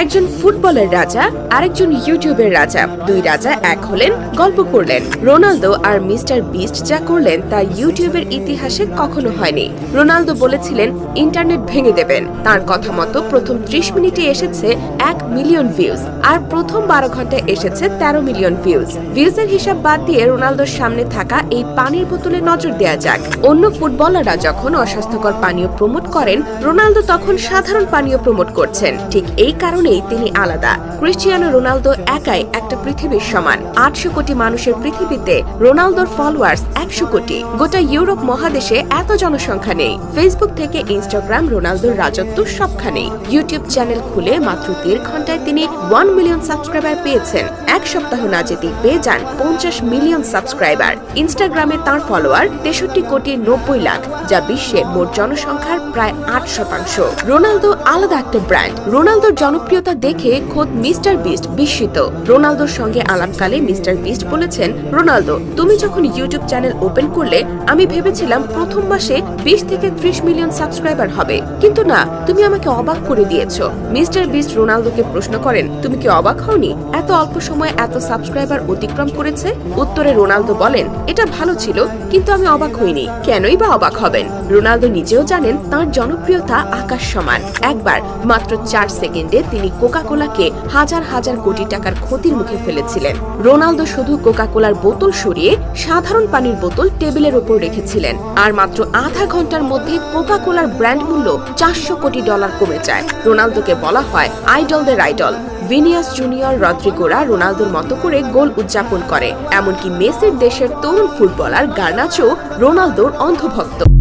একজন ফুটবলের রাজা আরেকজন ইউটিউবের রাজা, দুই রাজা এক হলেন, গল্প করলেন। রোনালদো আর মিস্টার বিস্ট যা করলেন তা ইউটিউবের ইতিহাসে কখনো হয়নি। রোনালদো বলেছিলেন ইন্টারনেট ভেঙে দেবেন, তার কথা মতো প্রথম 30 মিনিটে এসেছে 1 মিলিয়ন ভিউজ, আর প্রথম 12 ঘন্টায় এসেছে 13 মিলিয়ন ভিউজ। ভিউজের হিসাব বাদ দিয়ে রোনালদোর সামনে থাকা এই পানির বোতলে নজর দেওয়া যাক। অন্য ফুটবলাররা যখন অস্বাস্থ্যকর পানীয় প্রমোট করেন, রোনালদো তখন সাধারণ পানীয় প্রমোট করছেন। ঠিক এই কারণেই তিনি আলাদা। ক্রিস্টিয়ানো রোনালদো একাই একটা পৃথিবীর সমান। 800 কোটি মানুষের পৃথিবীতে রোনালদোর ফলোয়ার্স 100 কোটি। গোটা ইউরোপ মহাদেশে এত জনসংখ্যা নেই। ফেসবুক থেকে ইনস্টাগ্রাম রোনালদোর রাজত্ব সবখানেই। ইউটিউব চ্যানেল খুলে মাত্র 1.5 ঘন্টায় তিনি 1 মিলিয়ন সাবস্ক্রাইবার পেয়েছেন। এক সপ্তাহ না যেতেই পেয়ে যান 50 মিলিয়ন সাবস্ক্রাইবার। ইনস্টাগ্রামে তার ফলোয়ার 63 কোটি 90 লাখ, যা বিশ্বের মোট জনসংখ্যার প্রায় 8%। রোনালদো আলাদা একটা ব্র্যান্ড। রোনালদোর জনপ্রিয়তা দেখে খোদ মিস্টার বিস্ট বিস্মিত। রোনালদোর সঙ্গে আলাপকালে মিস্টার বিস্ট বলেছেন, রোনালদো, তুমি যখন ইউটিউব চ্যানেল ওপেন করলে আমি ভেবেছিলাম প্রথম মাসে 20 থেকে 30 মিলিয়ন সাবস্ক্রাইবার হবে, কিন্তু না, তুমি আমাকে অবাক করে দিয়েছো। মিস্টার বিস্ট রোনালদোকে প্রশ্ন করেন, তুমি কি অবাক হওনি এত অল্প সময়ে এত সাবস্ক্রাইবার অতিক্রম করেছে? উত্তরে রোনালদো বলেন, এটা ভালো ছিল, কিন্তু আমি অবাক হইনি। কেনই বা অবাক হবেন? রোনালদো নিজেও জানেন তার জনপ্রিয়তা আকাশ সমান। একবার মাত্র 4 সেকেন্ডে তিনি কোকা-কোলাকে হাজার হাজার কোটি টাকার ক্ষতির মুখে ফেলেছিলেন। রোনালদো শুধু কোকা-কোলার বোতল সরিয়ে সাধারণ পানির বোতল টেবিলের উপর রেখেছিলেন, আর মাত্র আধা ঘন্টার মধ্যে কোকা-কোলার ব্র্যান্ড মূল্য $400 কোটি কমে যায়। রোনালদোকে বলা হয় আইডলদের আইডল। ভিনিয়াস জুনিয়র, রদ্রিগোরা রোনালদোর মতো করে গোল উদযাপন করে। এমনকি মেসির দেশের তরুণ ফুটবলার গার্নাচো রোনালদোর অন্ধভক্ত।